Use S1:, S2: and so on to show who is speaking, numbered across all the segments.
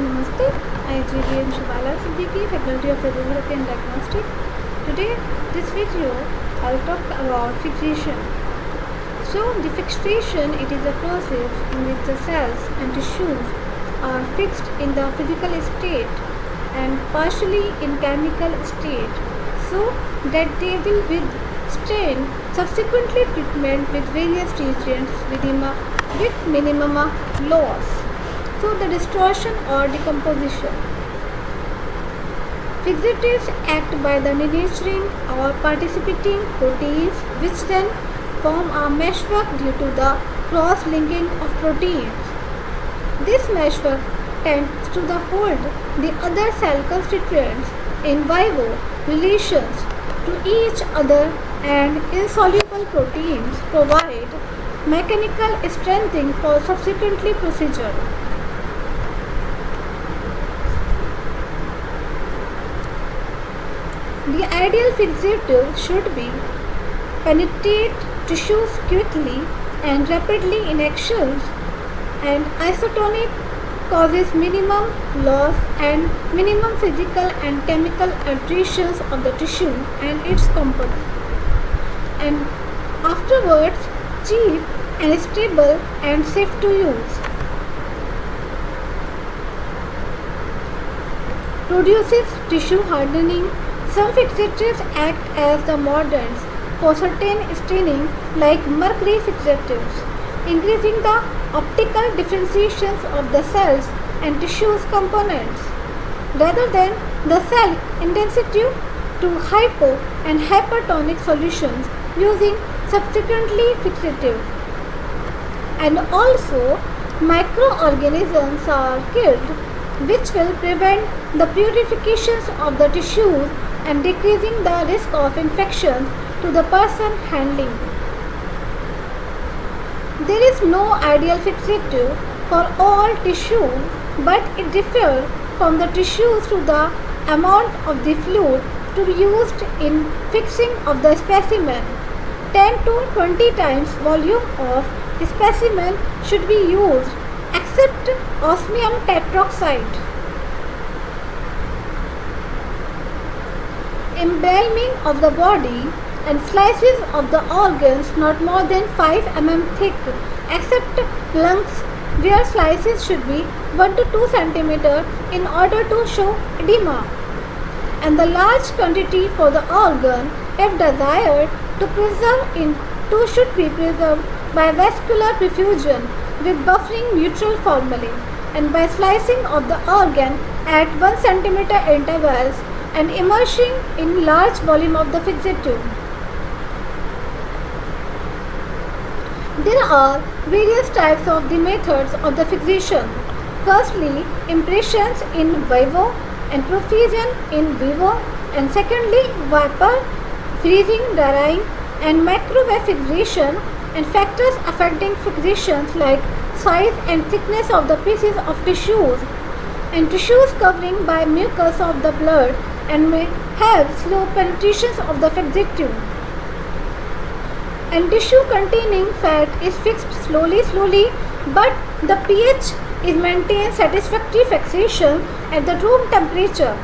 S1: Namaste, I am GVN Shubala Siddiqui, Faculty of Physiotherapy and Diagnostic. Today, this video, I'll talk about fixation. So, the fixation, it is a process in which the cells and tissues are fixed in the physical state and partially in chemical state, so that they will withstand subsequently treatment with various reagents with minimum loss. So the distortion or decomposition. Fixatives act by the denaturing or participating proteins, which then form a meshwork due to the cross-linking of proteins. This meshwork tends to hold the other cell constituents in vivo relations to each other, and insoluble proteins provide mechanical strengthening for subsequently procedure. The ideal fixative should be penetrate tissues quickly and rapidly in actions, and isotonic causes minimum loss and minimum physical and chemical alterations of the tissue and its component, and afterwards cheap and stable and safe to use. Produces tissue hardening. Some fixatives act as the mordants for certain staining, like mercury fixatives, increasing the optical differentiations of the cells and tissues components, rather than the cell intensity to hypo and hypertonic solutions using subsequently fixative. And also, microorganisms are killed, which will prevent the purifications of the tissues and decreasing the risk of infection to the person handling. There is no ideal fixative for all tissue, but it differs from the tissues to the amount of the fluid to be used in fixing of the specimen. 10 to 20 times volume of specimen should be used, except osmium tetroxide. Embalming of the body and slices of the organs not more than 5 mm thick, except lungs, where slices should be 1 to 2 cm in order to show edema, and the large quantity for the organ, if desired, to preserve into should be preserved by vascular perfusion with buffering neutral formalin, and by slicing of the organ at 1 cm intervals and immersing in large volume of the fixative. There are various types of the methods of the fixation. Firstly, impressions in vivo and perfusion in vivo, and secondly, vapor, freezing, drying, and microwave fixation, and factors affecting fixations like size and thickness of the pieces of tissues, and tissues covering by mucus of the blood and may have slow penetrations of the fixative. And tissue containing fat is fixed slowly, but the pH is maintained satisfactory fixation at the room temperature.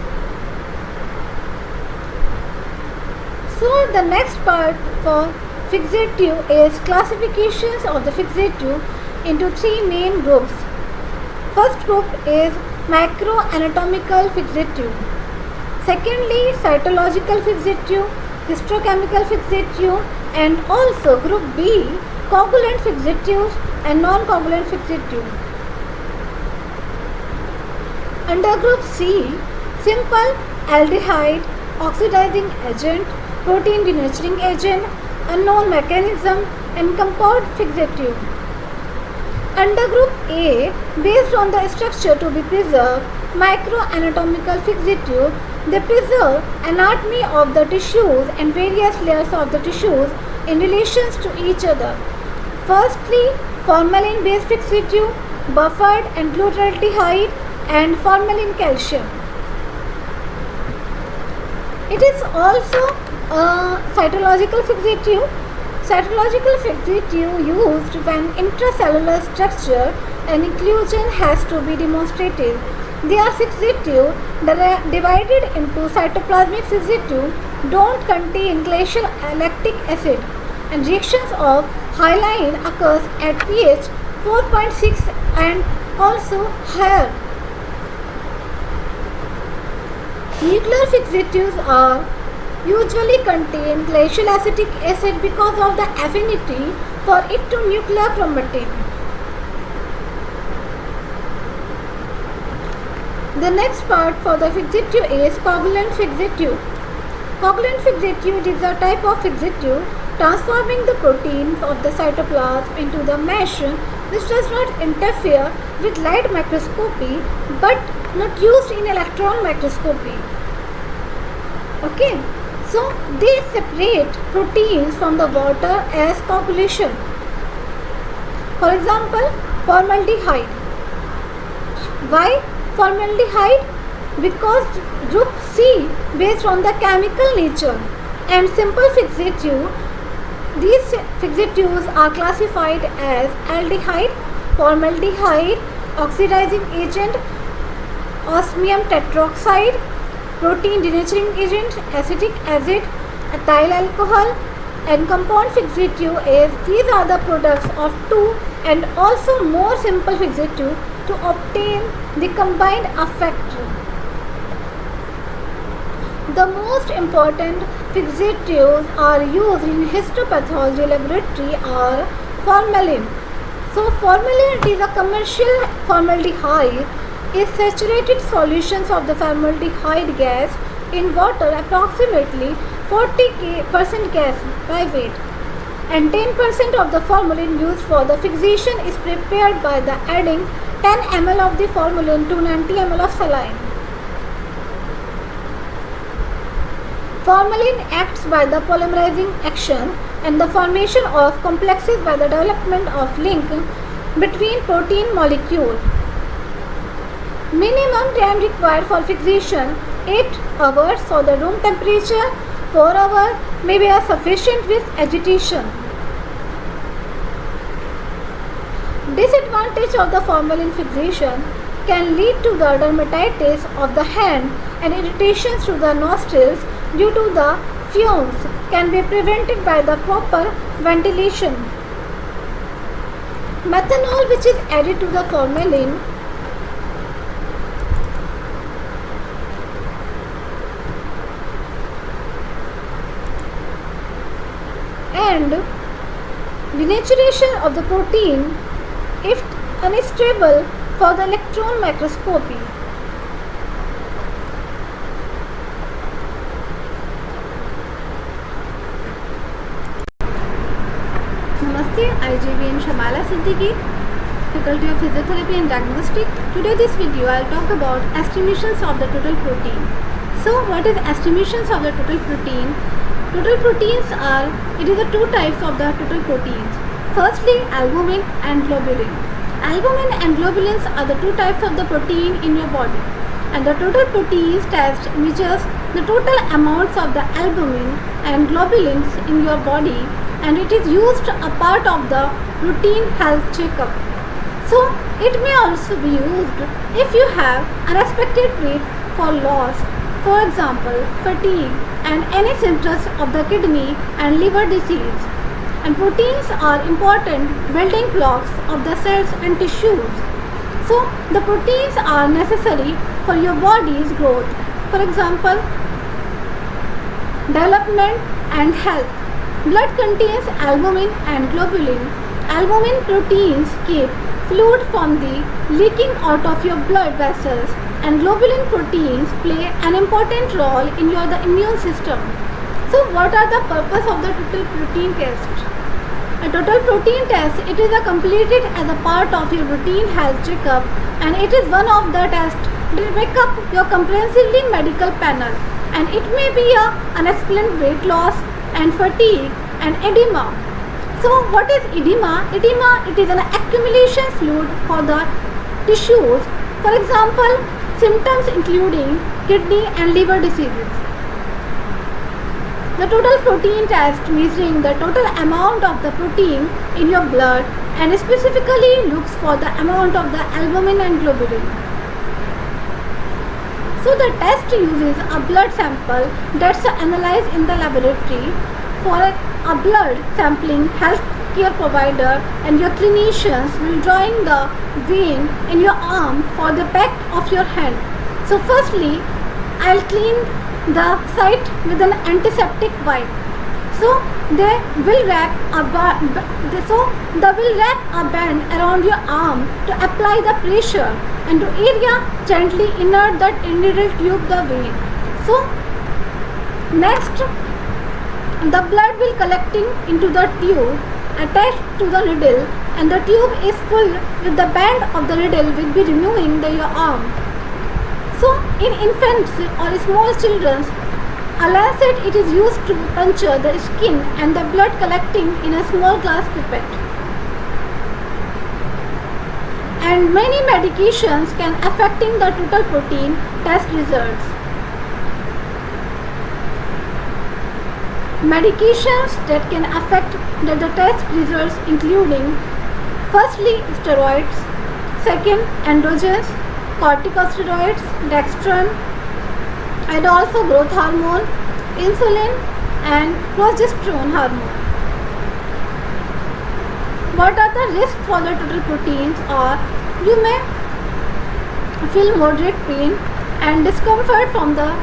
S1: So the next part for fixative is classifications of the fixative into 3 main groups. First group is macroanatomical fixative. Secondly, cytological fixative, histochemical fixative, and also group B, coagulant fixatives and non-coagulant fixative. Under group C, simple aldehyde, oxidizing agent, protein denaturing agent, unknown mechanism, and compound fixative. Under group A, based on the structure to be preserved, microanatomical fixative, they preserve anatomy of the tissues and various layers of the tissues in relations to each other. Firstly, formalin-based fixative, buffered and glutaraldehyde, and formalin calcium. It is also a cytological fixative. Cytological fixative used when intracellular structure and inclusion has to be demonstrated. They are fixative, divided into cytoplasmic fixative, don't contain glacial lactic acid, and reactions of hyaline occurs at pH 4.6 and also higher. Nuclear fixatives are usually contain glacial acetic acid because of the affinity for it to nuclear chromatin. The next part for the fixative is covalent fixative. Covalent fixative is a type of fixative transforming the proteins of the cytoplasm into the mesh which does not interfere with light microscopy but not used in electron microscopy. Okay, so they separate proteins from the water as coagulation. For example, formaldehyde. Why formaldehyde? Because group C based on the chemical nature and simple fixative. These fixatives are classified as aldehyde, formaldehyde, oxidizing agent, osmium tetroxide, protein denaturing agent, acetic acid, ethyl alcohol, and compound fixative is these are the products of two and also more simple fixative to obtain the combined effect. The most important fixatives are used in histopathology laboratory are formalin. So formalin is a commercial formaldehyde is saturated solutions of the formaldehyde gas in water approximately 40% gas by weight, and 10% of the formalin used for the fixation is prepared by the adding 10 ml of the formalin to 90 ml of saline. Formalin acts by the polymerizing action and the formation of complexes by the development of link between protein molecules. Minimum time required for fixation 8 hours, for the room temperature 4 hours may be sufficient with agitation. Disadvantage of the formalin fixation can lead to the dermatitis of the hand and irritations to the nostrils due to the fumes can be prevented by the proper ventilation. Methanol, which is added to the formalin, and denaturation of the protein if unstable for the electron microscopy. Namaste, I JVN Shamala Siddiqui, Faculty of Physiotherapy and Diagnostic. Today this video I will talk about estimations of the total protein. So what is estimations of the total protein? Total proteins are, it is the two types of the total proteins. Firstly, albumin and globulin. Albumin and globulins are the two types of the protein in your body. And the total proteins test measures the total amounts of the albumin and globulins in your body, and it is used a part of the routine health checkup. So it may also be used if you have unexpected weight for loss, for example fatigue and any symptoms of the kidney and liver disease. And proteins are important building blocks of the cells and tissues. So the proteins are necessary for your body's growth, for example development and health. Blood contains albumin and globulin. Albumin proteins keep fluid from the leaking out of your blood vessels, and globulin proteins play an important role in the immune system. So what are the purpose of the total protein test? A total protein test, it is completed as a part of your routine health checkup, and it is one of the tests that make up your comprehensively medical panel, and it may be a unexplained weight loss and fatigue and edema. So what is edema? Edema, it is an accumulation fluid for the tissues. For example, symptoms including kidney and liver diseases. The total protein test measuring the total amount of the protein in your blood and specifically looks for the amount of the albumin and globulin. So the test uses a blood sample that's analyzed in the laboratory. For a blood sampling, healthcare provider and your clinicians will join the vein in your arm for the back of your hand. So firstly, I'll clean the site with an antiseptic wipe. So they will wrap a band around your arm to apply the pressure and to area gently inner that needle tube the vein. So next, the blood will collecting into the tube attached to the needle, and the tube is full with the band of the needle will be removing your arm. So in infants or small children, a lancet it is used to puncture the skin and the blood collecting in a small glass pipette. And many medications can affecting the total protein test results. Medications that can affect the test results including firstly steroids, second androgens, corticosteroids, dextran, and also growth hormone, insulin and progesterone hormone. What are the risks for the total proteins are you may feel moderate pain and discomfort from the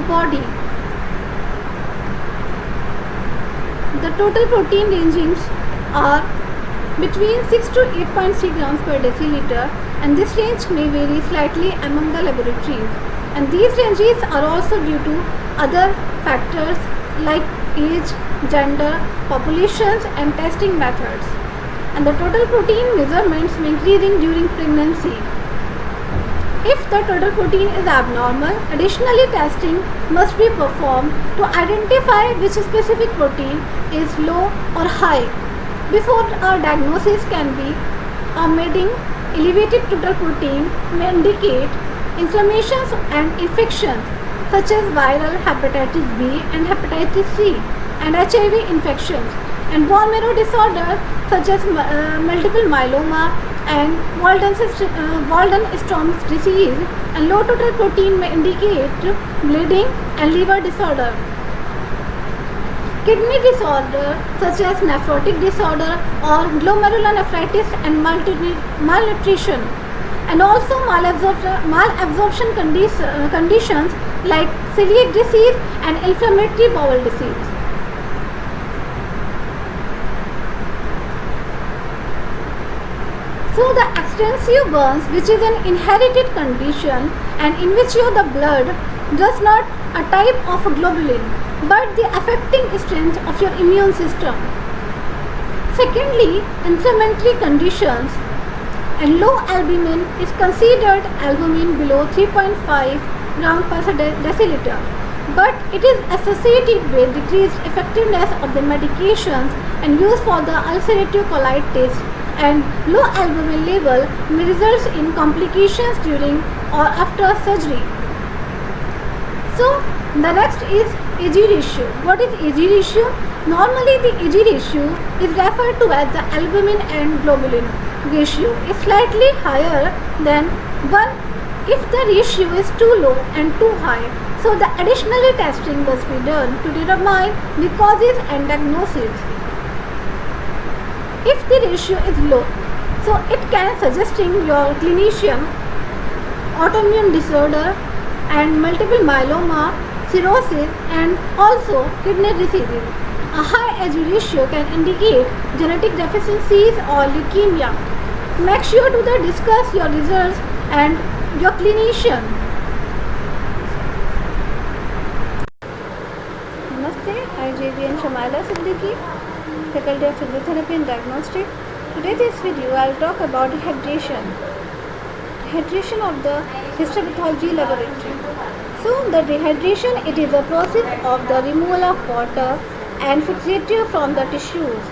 S1: body. The total protein rangings are between 6 to 8.3 grams per deciliter, and this range may vary slightly among the laboratories. And these ranges are also due to other factors like age, gender, populations and testing methods. And the total protein measurements may increasing during pregnancy. If the total protein is abnormal, additionally testing must be performed to identify which specific protein is low or high. Before a diagnosis can be made, elevated total protein may indicate inflammations and infections such as viral hepatitis B and hepatitis C and HIV infections, and bone marrow disorders such as multiple myeloma and Waldenstrom's disease. And low total protein may indicate bleeding and liver disorder. Kidney disorder such as nephrotic disorder or glomerulonephritis and malnutrition, and also malabsorption conditions like celiac disease and inflammatory bowel disease. So the extensive burns, which is an inherited condition and in which the blood does not a type of globulin but the affecting strength of your immune system. Secondly, inflammatory conditions, and low albumin is considered albumin below 3.5 gram per deciliter, but it is associated with decreased effectiveness of the medications and used for the ulcerative colitis, and low albumin level may result in complications during or after surgery. So the next is AG ratio. What is AG ratio? Normally the AG ratio is referred to as the albumin and globulin ratio is slightly higher than 1 if the ratio is too low and too high. So the additionally testing must be done to determine the causes and diagnosis. If the ratio is low, so it can suggesting your clinician autoimmune disorder and multiple myeloma, cirrhosis and also kidney diseases. A high AG ratio can indicate genetic deficiencies or leukemia. Make sure to discuss your results and your clinician. Namaste, I am JVN Shamala Siddiqui, Faculty of Physiotherapy and Diagnostic. Today this video I will talk about dehydration. Dehydration of the histopathology laboratory. So the dehydration, it is a process of the removal of water and fixative from the tissues.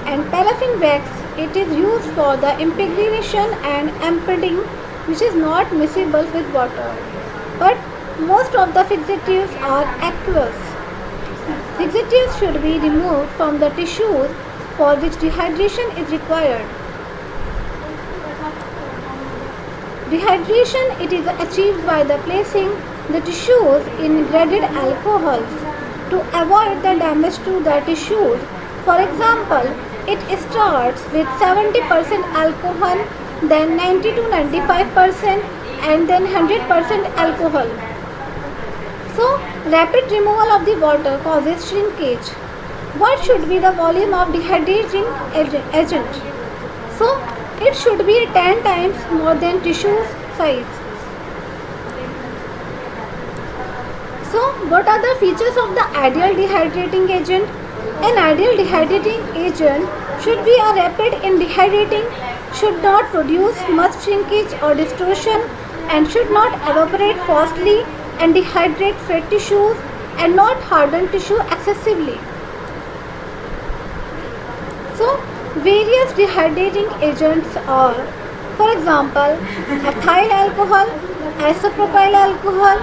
S1: And paraffin wax, it is used for the impregnation and impeding, which is not miscible with water. But most of the fixatives are aqueous. Fixatives should be removed from the tissues for which dehydration is required. Dehydration it is achieved by the placing the tissues in graded alcohols to avoid the damage to the tissues. For example, it starts with 70% alcohol, then 90 to 95% and then 100% alcohol. So, rapid removal of the water causes shrinkage. What should be the volume of dehydrating agent? So, it should be 10 times more than tissue size. So, what are the features of the ideal dehydrating agent? An ideal dehydrating agent should be a rapid in dehydrating, should not produce much shrinkage or distortion, and should not evaporate fastly and dehydrate fat tissues and not harden tissue excessively. So, various dehydrating agents are, for example, ethyl alcohol, isopropyl alcohol,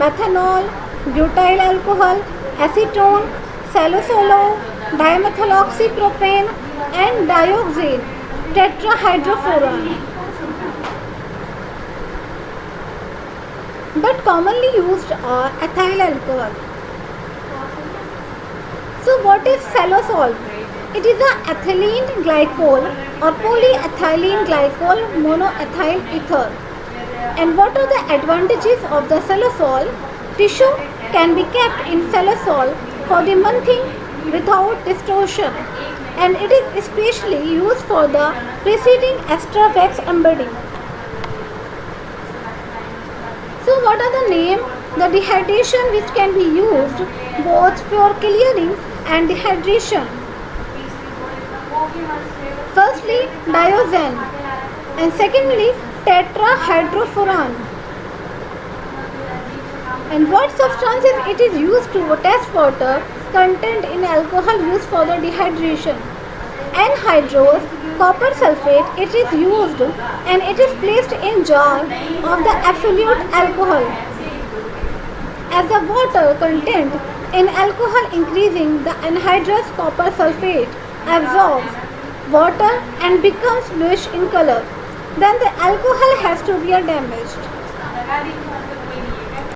S1: methanol, butyl alcohol, acetone, salicylol, dimethyloxypropane, and dioxane tetrahydrofuran. But commonly used are ethyl alcohol. So, what is salicylol? It is a ethylene glycol or polyethylene glycol monoethyl ether. And what are the advantages of the salicylol? Tissue can be kept in salicylol for the monthing without distortion, and it is especially used for the preceding extra wax embedding. So what are the name? The dehydration which can be used both for clearing and dehydration. Firstly, diazine, and secondly, tetrahydrofuran. And what substances it is used to test water content in alcohol used for the dehydration? Anhydrous copper sulfate it is used and it is placed in jar of the absolute alcohol. As the water content in alcohol increasing, the anhydrous copper sulfate absorbs water and becomes bluish in color. Then the alcohol has to be damaged.